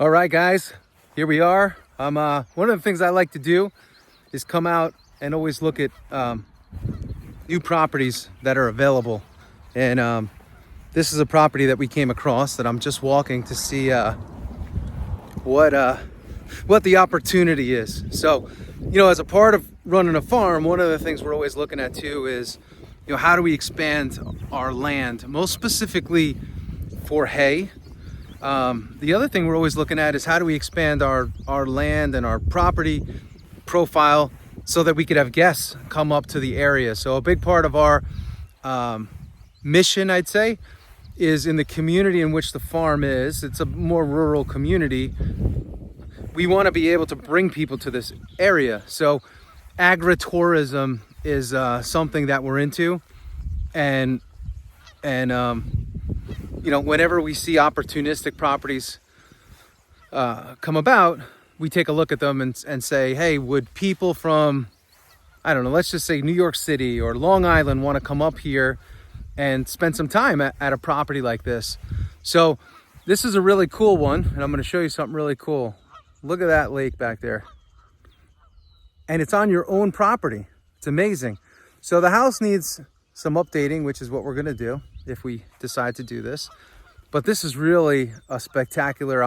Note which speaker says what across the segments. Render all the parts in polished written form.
Speaker 1: All right, guys, here we are. One of the things I like to do is come out and always look at new properties that are available. And this is a property that we came across that I'm just walking to see what the opportunity is. So, as a part of running a farm, one of the things we're always looking at too is, how do we expand our land, most specifically for hay. The other thing we're always looking at is how do we expand our land and our property profile so that we could have guests come up to the area. So a big part of our mission, I'd say, is in the community in which the farm is. It's a more rural community. We want to be able to bring people to this area. So agritourism is something that we're into, and whenever we see opportunistic properties come about, we take a look at them and say, hey, would people from, I don't know, let's just say New York City or Long Island want to come up here and spend some time at a property like this? So this is a really cool one, and I'm going to show you something really cool. Look at that lake back there. And it's on your own property. It's amazing. So the house needs some updating, which is what we're going to do if we decide to do this. But this is really a spectacular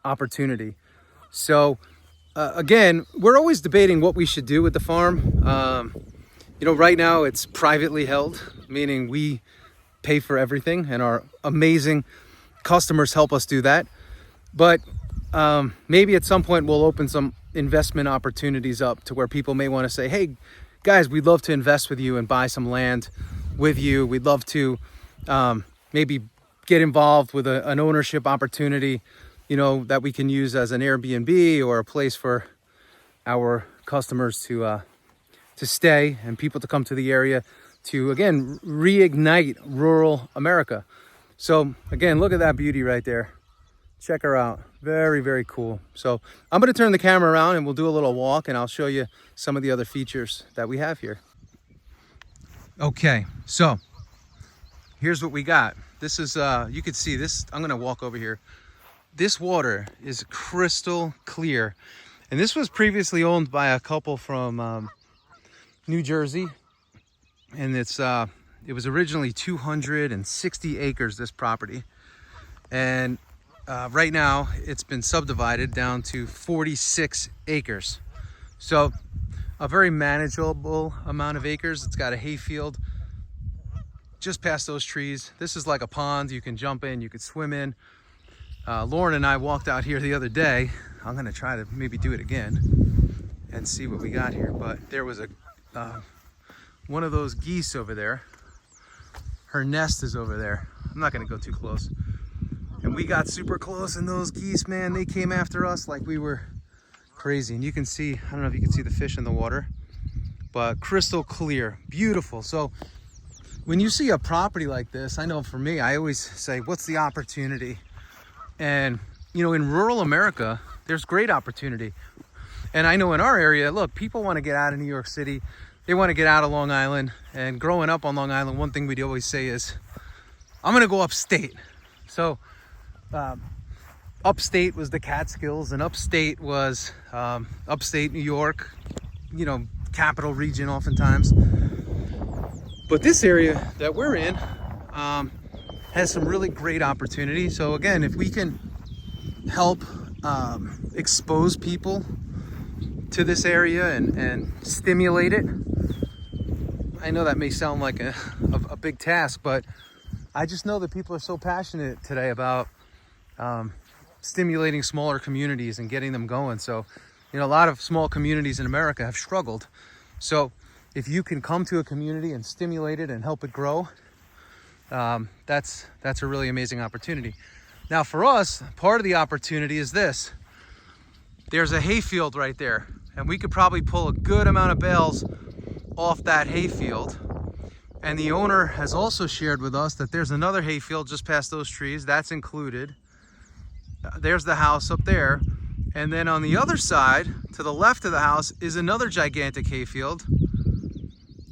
Speaker 1: opportunity. So again, we're always debating what we should do with the farm. Right now it's privately held, meaning we pay for everything and our amazing customers help us do that. But maybe at some point we'll open some investment opportunities up to where people may want to say, hey guys, we'd love to invest with you and buy some land with you. We'd love to maybe get involved with an ownership opportunity, that we can use as an Airbnb or a place for our customers to stay and people to come to the area to, again, reignite rural America. So again, look at that beauty right there. Check her out. Very, very cool. So I'm going to turn the camera around and we'll do a little walk and I'll show you some of the other features that we have here. Okay, so here's what we got. This is, you can see this, I'm gonna walk over here. This water is crystal clear. And this was previously owned by a couple from New Jersey. And it was originally 260 acres, this property. And right now it's been subdivided down to 46 acres. So a very manageable amount of acres. It's got a hay field just past those trees. This is like a pond. You can jump in, you could swim in. Lauren and I walked out here the other day. I'm gonna try to maybe do it again and see what we got here. But there was one of those geese over there. Her nest is over there. I'm not gonna go too close. And we got super close and those geese, man, they came after us like we were crazy. And you can see, I don't know if you can see the fish in the water, but crystal clear, beautiful. So when you see a property like this, I know for me, I always say, what's the opportunity? And in rural America, there's great opportunity. And I know in our area, look, people want to get out of New York City. They want to get out of Long Island. And growing up on Long Island, one thing we'd always say is, I'm going to go upstate. So upstate was the Catskills, and upstate was upstate New York, capital region oftentimes. But this area that we're in has some really great opportunity. So again, if we can help expose people to this area and stimulate it, I know that may sound like a big task, but I just know that people are so passionate today about stimulating smaller communities and getting them going. So, a lot of small communities in America have struggled. So if you can come to a community and stimulate it and help it grow, that's a really amazing opportunity. Now for us, part of the opportunity is this. There's a hayfield right there, and we could probably pull a good amount of bales off that hayfield. And the owner has also shared with us that there's another hayfield just past those trees. That's included. There's the house up there. And then on the other side, to the left of the house, is another gigantic hayfield.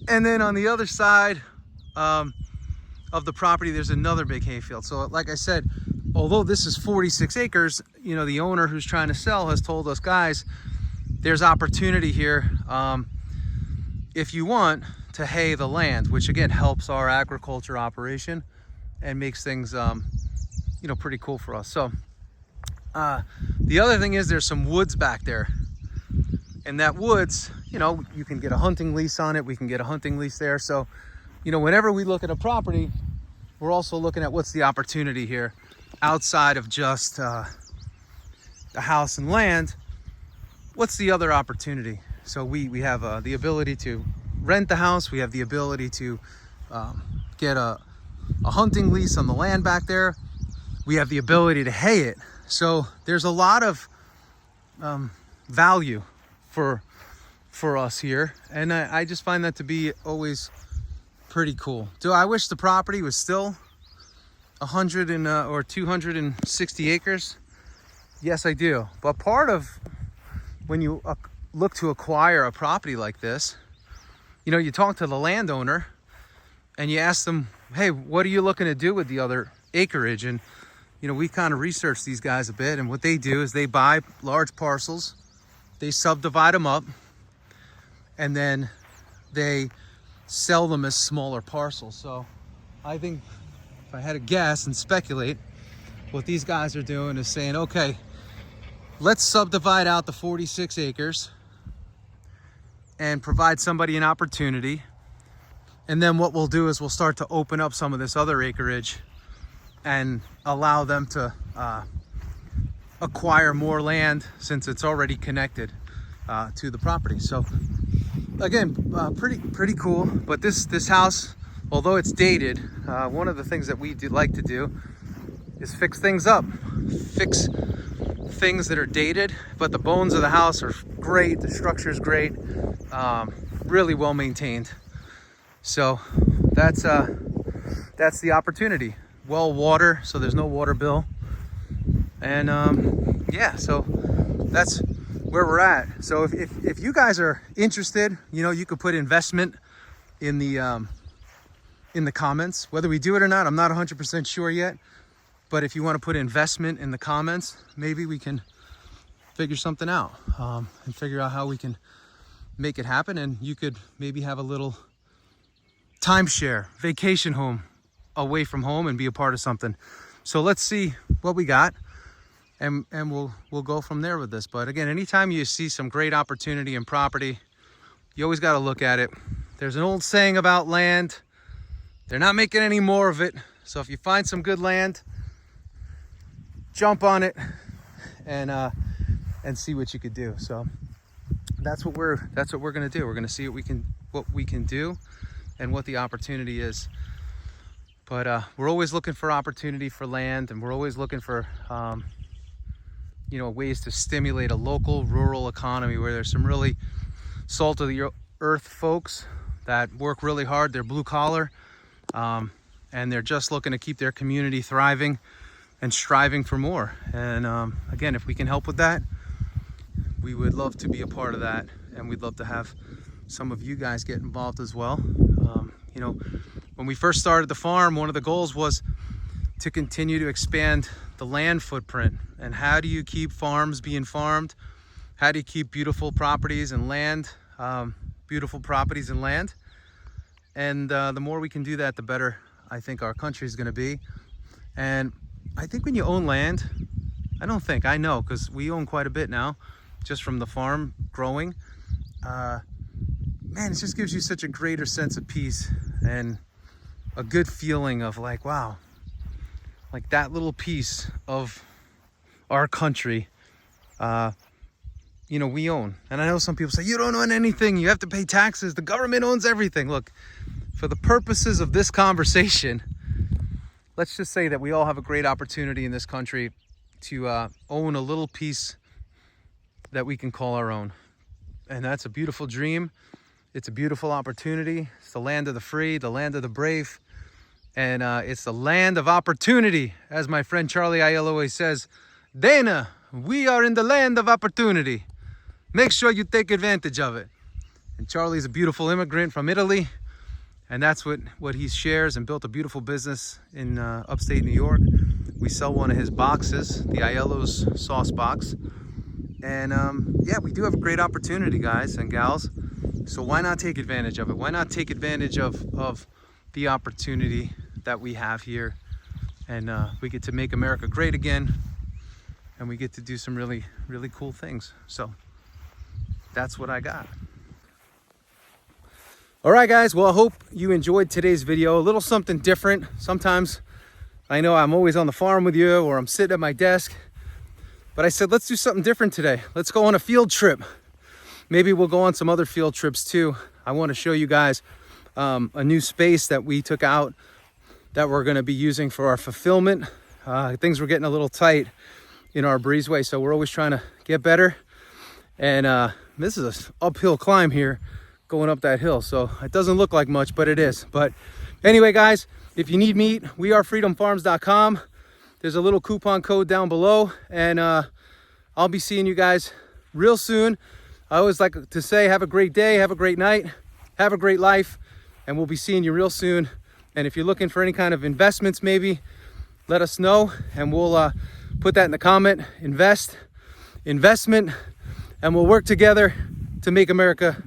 Speaker 1: And then on the other side of the property, there's another big hayfield. So like I said, although this is 46 acres, you know, the owner who's trying to sell has told us, guys, there's opportunity here if you want to hay the land, which again helps our agriculture operation and makes things you know, pretty cool for us. So the other thing is there's some woods back there, and that woods, you know, you can get a hunting lease on it. We can get a hunting lease there. So, you know, whenever we look at a property, we're also looking at what's the opportunity here outside of just the house and land. What's the other opportunity? So we have the ability to rent the house. We have the ability to get a hunting lease on the land back there. We have the ability to hay it. So there's a lot of value for us here, and I just find that to be always pretty cool. Do I wish the property was still 100 or 260 acres? Yes, I do. But part of when you look to acquire a property like this, you know, you talk to the landowner and you ask them, hey, what are you looking to do with the other acreage? And, you know, we kind of researched these guys a bit, and what they do is they buy large parcels, they subdivide them up, and then they sell them as smaller parcels. So I think if I had to guess and speculate, what these guys are doing is saying, okay, let's subdivide out the 46 acres and provide somebody an opportunity. And then what we'll do is we'll start to open up some of this other acreage and allow them to acquire more land, since it's already connected to the property. So again, pretty cool. But this house, although it's dated, one of the things that we like to do is fix things up, fix things that are dated, but the bones of the house are great, the structure is great, really well maintained. So that's the opportunity. Well water, so there's no water bill, and yeah, so that's where we're at. So if you guys are interested, you know, you could put investment in the comments. Whether we do it or not, I'm not 100% sure yet. But if you want to put investment in the comments, maybe we can figure something out and figure out how we can make it happen. And you could maybe have a little timeshare vacation home away from home and be a part of something. So let's see what we got, and we'll go from there with this. But again, anytime you see some great opportunity in property, you always got to look at it. There's an old saying about land: they're not making any more of it. So if you find some good land, jump on it and see what you could do. So that's what we're gonna do. We're gonna see what we can do and what the opportunity is. But we're always looking for opportunity for land, and we're always looking for you know, ways to stimulate a local rural economy where there's some really salt of the earth folks that work really hard. They're blue collar, and they're just looking to keep their community thriving and striving for more. And again, if we can help with that, we would love to be a part of that, and we'd love to have some of you guys get involved as well. You know, when we first started the farm, one of the goals was to continue to expand the land footprint. And how do you keep farms being farmed? How do you keep beautiful properties and land, beautiful properties and land? And the more we can do that, the better I think our country is going to be. And I think when you own land, I know, because we own quite a bit now, just from the farm growing. Man, it just gives you such a greater sense of peace and a good feeling of like, wow, like that little piece of our country, you know, we own. And I know some people say, you don't own anything, you have to pay taxes, the government owns everything. Look, for the purposes of this conversation, let's just say that we all have a great opportunity in this country to own a little piece that we can call our own. And that's a beautiful dream. It's a beautiful opportunity. It's the land of the free, the land of the brave. And it's the land of opportunity. As my friend Charlie Aiello always says, Dana, we are in the land of opportunity. Make sure you take advantage of it. And Charlie's a beautiful immigrant from Italy. And that's what he shares, and built a beautiful business in upstate New York. We sell one of his boxes, the 𝐲𝐤𝐫𝐿 sauce box. And yeah, we do have a great opportunity, guys and gals. So why not take advantage of it? Why not take advantage of the opportunity that we have here? And we get to make America great again. And we get to do some really, really cool things. So that's what I got. All right, guys. Well, I hope you enjoyed today's video. A little something different. Sometimes I know I'm always on the farm with you, or I'm sitting at my desk. But I said, let's do something different today. Let's go on a field trip. Maybe we'll go on some other field trips too. I want to show you guys a new space that we took out that we're going to be using for our fulfillment. Things were getting a little tight in our breezeway, so we're always trying to get better. And this is an uphill climb here going up that hill, so it doesn't look like much, but it is. But anyway, guys, if you need meat, wearefreedomfarms.com. There's a little coupon code down below, and I'll be seeing you guys real soon. I always like to say, have a great day, have a great night, have a great life, and we'll be seeing you real soon. And if you're looking for any kind of investments, maybe let us know, and we'll put that in the comment. Investment, and we'll work together to make America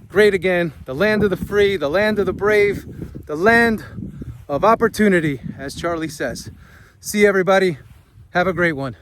Speaker 1: great again. The land of the free, the land of the brave, the land of opportunity, as Charlie says. See you, everybody. Have a great one.